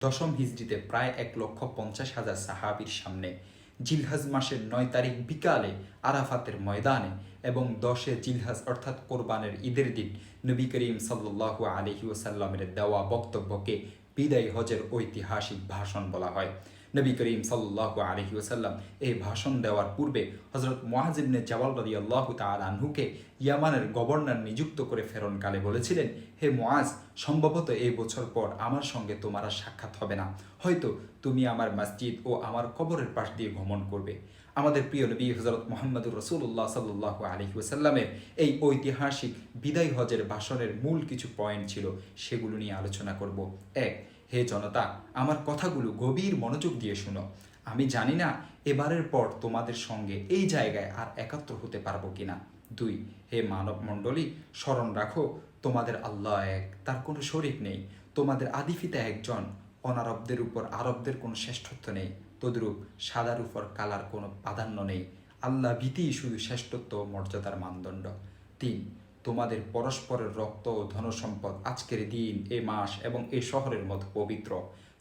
দশম হিজরিতে প্রায় 1,50,000 সাহাবীর সামনে জিলহজ মাসের 9 তারিখ বিকালে আরাফাতের ময়দানে এবং 10 জিলহজ অর্থাৎ কোরবানের ঈদের দিন নবী করিম সাল্লাল্লাহু আলাইহি ওয়াসাল্লামের দেওয়া বক্তব্যকে বিদায় হজের ঐতিহাসিক ভাষণ বলা হয়। নবী করিম সাল্লাল্লাহু আলাইহি ওয়াসাল্লাম এই ভাষণ দেওয়ার পূর্বে হযরত মুআয ইবনে জাবাল রাদিয়াল্লাহু তাআলা আনহুকে ইয়ামানের গভর্নর নিযুক্ত করে ফেরনকালে বলেছিলেন, হে মুআয, সম্ভবত এই বছর পর আমার সঙ্গে তোমার আর সাক্ষাৎ হবে না। হয়তো তুমি আমার মসজিদ ও আমার কবরের পাশ দিয়ে ভ্রমণ করবে। আমাদের প্রিয় নবী হযরত মুহাম্মদুর রাসূলুল্লাহ সাল্লাল্লাহু আলাইহি ওয়াসাল্লামের এই ঐতিহাসিক বিদায় হজের ভাষণের মূল কিছু পয়েন্ট ছিল, সেগুলো নিয়ে আলোচনা করব। 1. হে জনতা, আমার কথাগুলো গভীর মনোযোগ দিয়ে শুনো। আমি জানি না এবারের পর তোমাদের সঙ্গে এই জায়গায় আর একাত্র হতে পারবো কিনা। 2. হে মানব মণ্ডলী, স্মরণ রাখো তোমাদের আল্লাহ এক, তার কোনো শরীক নেই। তোমাদের আদিপিতা একজন, অনারবদের উপর আরবদের কোনো শ্রেষ্ঠত্ব নেই, তদ্রূপ সাদার উপর কালার কোনো প্রাধান্য নেই। আল্লাহ ভীতিই শুধু শ্রেষ্ঠত্ব ও মর্যাদার মানদণ্ড। 3. তোমাদের পরস্পরের রক্ত ও ধনসম্পদ আজকের দিন, এ মাস এবং এ শহরের মতো পবিত্র।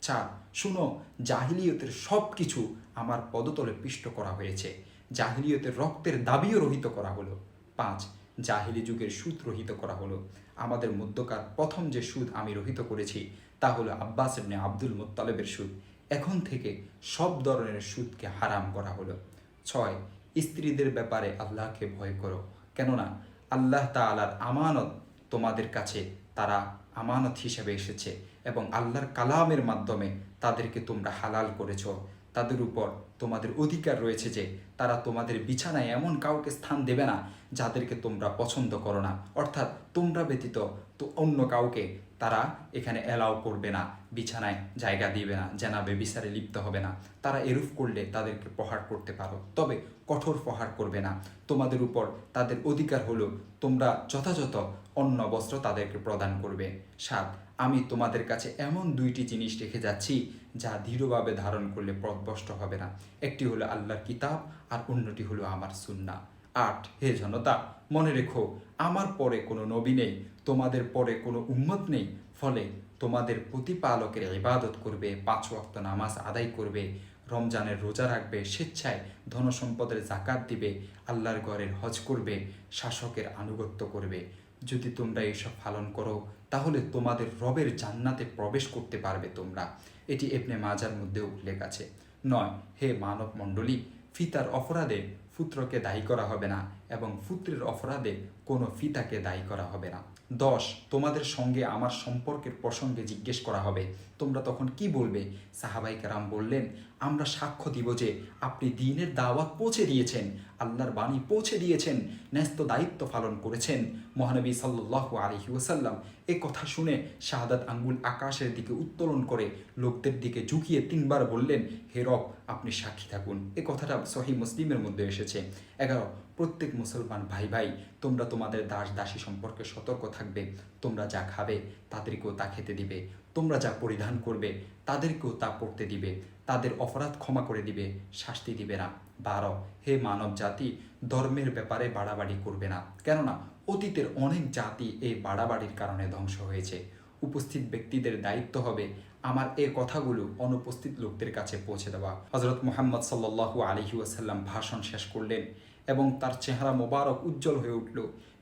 4. শুনো, জাহিলিয়তের সব কিছু আমার পদতলে পিষ্ট করা হয়েছে। জাহিলিয়তের রক্তের দাবিও রহিত করা হলো। 5. জাহিলি যুগের সুদ রহিত করা হলো। আমাদের মধ্যকার প্রথম যে সুদ আমি রহিত করেছি তা হলো আব্বাস ইবনে আব্দুল মুত্তালিবের সুদ। এখন থেকে সব ধরনের সুদকে হারাম করা হলো। 6. স্ত্রীদের ব্যাপারে আল্লাহকে ভয় করো, কেননা আল্লাহ তাআলার আমানত তোমাদের কাছে তারা আমানত হিসেবে এসেছে এবং আল্লাহর কালামের মাধ্যমে তাদেরকে তোমরা হালাল করেছ। তাদের উপর তোমাদের অধিকার রয়েছে যে তারা তোমাদের বিছানায় এমন কাউকে স্থান দেবে না যাদেরকে তোমরা পছন্দ করো না, অর্থাৎ তোমরা ব্যতীত তো অন্য কাউকে তারা এখানে অ্যালাউ করবে না, বিছানায় জায়গা দিবে না, জেনা বেবিচারে লিপ্ত হবে না। তারা এরূপ করলে তাদেরকে প্রহার করতে পারো, তবে কঠোর প্রহার করবে না। তোমাদের উপর তাদের অধিকার হলো তোমরা যথাযথ অন্ন বস্ত্র তাদেরকে প্রদান করবে। 7. আমি তোমাদের কাছে এমন 2টি জিনিস রেখে যাচ্ছি যা দৃঢ়ভাবে ধারণ করলে পথভ্রষ্ট হবে না। একটি হলো আল্লাহর কিতাব আর অন্যটি হলো আমার সুন্নাহ। 8. হে জনতা, মনে রেখো, আমার পরে কোনো নবী নেই, তোমাদের পরে কোনো উম্মত নেই, ফলে তোমাদের প্রতিপালকের ইবাদত করবে, 5 ওয়াক্ত নামাজ আদায় করবে, রমজানের রোজা রাখবে, স্বেচ্ছায় ধনসম্পদের জাকাত দিবে, আল্লাহর ঘরের হজ করবে, শাসকের আনুগত্য করবে। যদি তোমরা এসব পালন করো তাহলে তোমাদের রবের জান্নাতে প্রবেশ করতে পারবে তোমরা। এটি ইবনে মাজার মধ্যে উল্লেখ আছে। 9. হে মানব মণ্ডলী, ফিতার অপরাধে পুত্রকে দায়ী করা হবে না এবং পুত্রের অপরাধে কোনো পিতাকে দায়ী করা হবে না। 10. তোমাদের সঙ্গে আমার সম্পর্কের প্রসঙ্গে জিজ্ঞেস করা হবে, তোমরা তখন কি বলবে? সাহাবাই কেরাম বললেন, আমরা সাক্ষ্য দিব যে আপনি দ্বীনের দাওয়াত পৌঁছে দিয়েছেন, আল্লাহর বাণী পৌঁছে দিয়েছেন, ন্যস্ত দায়িত্ব পালন করেছেন। মহানবী সাল্লাল্লাহু আলাইহি ওয়াসাল্লাম এ কথা শুনে শাহাদাত আঙ্গুল আকাশের দিকে উত্তোলন করে লোকদের দিকে ঝুঁকিয়ে 3বার বললেন, হে রব, আপনি সাক্ষী থাকুন। এ কথাটা সহিহ মুসলিমের মধ্যে এসেছে। 11. প্রত্যেক মুসলমান ভাই ভাই, তোমরা তোমাদের দাস দাসী সম্পর্কে সতর্ক থাকবে। তোমরা যা খাবে তাদেরকেও তা খেতে দিবে, তোমরা যা পরিধান করবে তাদেরকেও তা পরতে দিবে, তাদের অপরাধ ক্ষমা করে দিবে, শাস্তি দিবে না। 12. হে মানব জাতি, ধর্মের ব্যাপারে বাড়াবাড়ি করবে না, কেননা অতীতের অনেক জাতি এই বাড়াবাড়ির কারণে ধ্বংস হয়েছে। উপস্থিত ব্যক্তিদের দায়িত্ব হবে আমার এই কথাগুলো অনুপস্থিত লোকদের কাছে পৌঁছে দেওয়া। হযরত মুহাম্মদ সাল্লাল্লাহু আলাইহি ওয়াসাল্লাম ভাষণ শেষ করলেন এবং তার চেহারা মোবারক উজ্জ্বল হয়ে উঠল।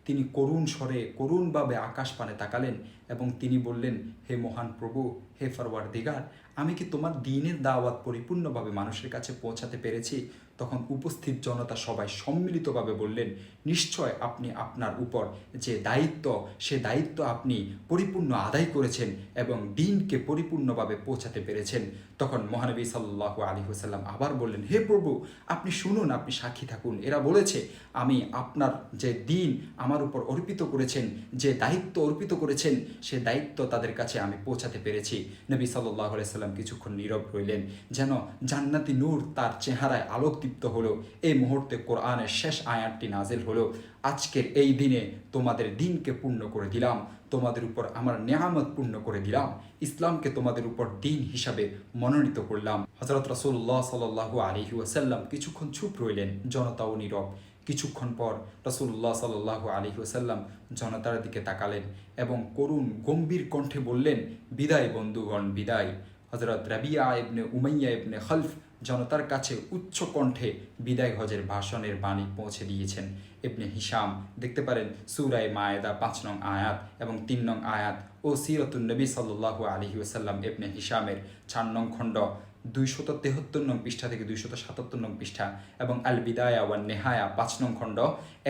তিনি করুণ স্বরে করুণভাবে আকাশ পানে তাকালেন এবং তিনি বললেন, হে মহান প্রভু, হে ফরওয়ারদিগার, আমি কি তোমার দ্বীনের দাওয়াত পরিপূর্ণভাবে মানুষের কাছে পৌঁছাতে পেরেছি? তখন উপস্থিত জনতা সবাই সম্মিলিতভাবে বললেন, নিশ্চয় আপনি আপনার উপর যে দায়িত্ব সে দায়িত্ব আপনি পরিপূর্ণ আদায় করেছেন এবং দ্বীনকে পরিপূর্ণভাবে পৌঁছাতে পেরেছেন। তখন মহানবী সাল্লাল্লাহু আলাইহি ওয়াসাল্লাম আবার বললেন, হে প্রভু, আপনি শুনুন, আপনি সাক্ষী থাকুন। এরা বলেছে, আমি আপনার যে দ্বীন আমার উপর অর্পিত করেছেন, যে দায়িত্ব অর্পিত করেছেন, সে দায়িত্ব তাদের কাছে আমি পৌঁছাতে পেরেছি। নবী সাল্লাল্লাহু আলাইহি ওয়াসাল্লাম কিছুক্ষণ নীরব রইলেন, যেন জান্নাতি নূর তার চেহারায় আলোকদীপ্ত হলো। এই মুহূর্তে কোরআনের শেষ আয়াতটি নাজিল হলো, আজকের এই দিনে তোমাদের দ্বীনকে পূর্ণ করে দিলাম, তোমাদের উপর আমার নেয়ামত পূর্ণ করে দিলাম, ইসলামকে তোমাদের উপর দ্বীন হিসাবে মনোনীত করলাম। হযরত রাসূলুল্লাহ সাল্লাল্লাহু আলাইহি ওয়াসাল্লাম কিছুক্ষণ চুপ রইলেন, জনতাও নীরব। কিছুক্ষণ পর রাসূলুল্লাহ সাল্লাল্লাহু আলাইহি ওয়াসাল্লাম জনতার দিকে তাকালেন এবং করুণ গম্ভীর কণ্ঠে বললেন, বিদায় বন্ধুগণ, বিদায়। হযরত রাবিয়া ইবনে উমাইয়া ইবনে খলফ জনতার কাছে উচ্চ কণ্ঠে বিদায় হজের ভাষণের বাণী পৌঁছে দিয়েছেন। ইবনে হিশাম দেখতে পারেন সূরা মায়েদা ৫ নং আয়াত এবং ৩ নং আয়াত ও সিরাতুন নবী সাল্লাল্লাহু আলাইহি ওয়াসাল্লাম ইবনে হিশামের ৪ নং খণ্ড ২৭৩ নং পৃষ্ঠা থেকে ২৭৭ নং পৃষ্ঠা এবং আল বিদায়া ওয়ান নেহায়া ৫ নং খণ্ড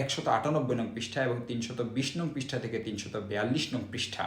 ১৯৮ নং পৃষ্ঠা এবং ৩২০ নং পৃষ্ঠা থেকে ৩৪২ নং পৃষ্ঠা।